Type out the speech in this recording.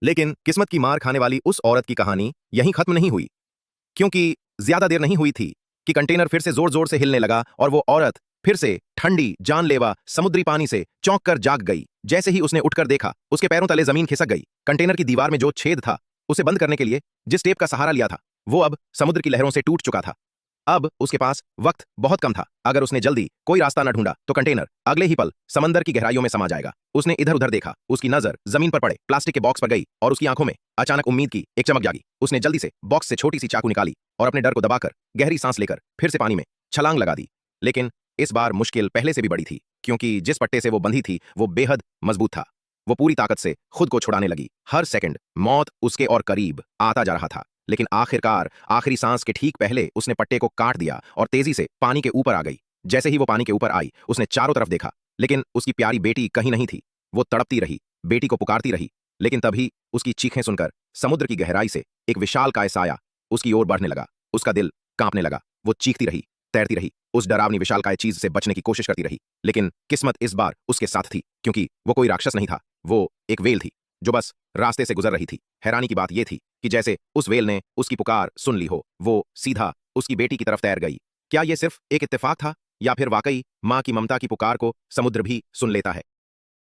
लेकिन किस्मत की मार खाने वाली उस औरत की कहानी यहीं खत्म नहीं हुई, क्योंकि ज्यादा देर नहीं हुई थी कि कंटेनर फिर से जोर जोर से हिलने लगा और वो औरत फिर से ठंडी जानलेवा समुद्री पानी से चौंक कर जाग गई। जैसे ही उसने उठकर देखा, उसके पैरों तले जमीन खिसक गई। कंटेनर की दीवार में जो छेद था, उसे बंद करने के लिए जिस टेप का सहारा लिया था, वो अब समुद्र की लहरों से टूट चुका था। अब उसके पास वक्त बहुत कम था। अगर उसने जल्दी कोई रास्ता न ढूंढा तो कंटेनर अगले ही पल समंदर की गहराइयों में समा जाएगा। उसने इधर उधर देखा, उसकी नजर जमीन पर पड़े प्लास्टिक के बॉक्स पर गई और उसकी आंखों में अचानक उम्मीद की एक चमक जागी। उसने जल्दी से बॉक्स से छोटी सी चाकू निकाली और अपने डर को दबाकर गहरी सांस लेकर फिर से पानी में छलांग लगा दी। लेकिन इस बार मुश्किल पहले से भी बड़ी थी, क्योंकि जिस पट्टे से वो बंधी थी वो बेहद मजबूत था। वो पूरी ताकत से खुद को छुड़ाने लगी। हर सेकंड मौत उसके और करीब आता जा रहा था। लेकिन आखिरकार आखिरी सांस के ठीक पहले उसने पट्टे को काट दिया और तेजी से पानी के ऊपर आ गई। जैसे ही वो पानी के ऊपर आई, उसने चारों तरफ देखा, लेकिन उसकी प्यारी बेटी कहीं नहीं थी। वो तड़पती रही, बेटी को पुकारती रही, लेकिन तभी उसकी चीखें सुनकर समुद्र की गहराई से एक विशालकाय साया उसकी ओर बढ़ने लगा। उसका दिल कांपने लगा। वो चीखती रही, तैरती रही, उस डरावनी विशालकाय चीज से बचने की कोशिश करती रही। लेकिन किस्मत इस बार उसके साथ थी, क्योंकि वो कोई राक्षस नहीं था, वो एक वेल थी जो बस रास्ते से गुजर रही थी। हैरानी की बात यह थी कि जैसे उस वेल ने उसकी पुकार सुन ली हो, वो सीधा उसकी बेटी की तरफ तैर गई। क्या यह सिर्फ एक इत्तेफाक था, या फिर वाकई मां की ममता की पुकार को समुद्र भी सुन लेता है?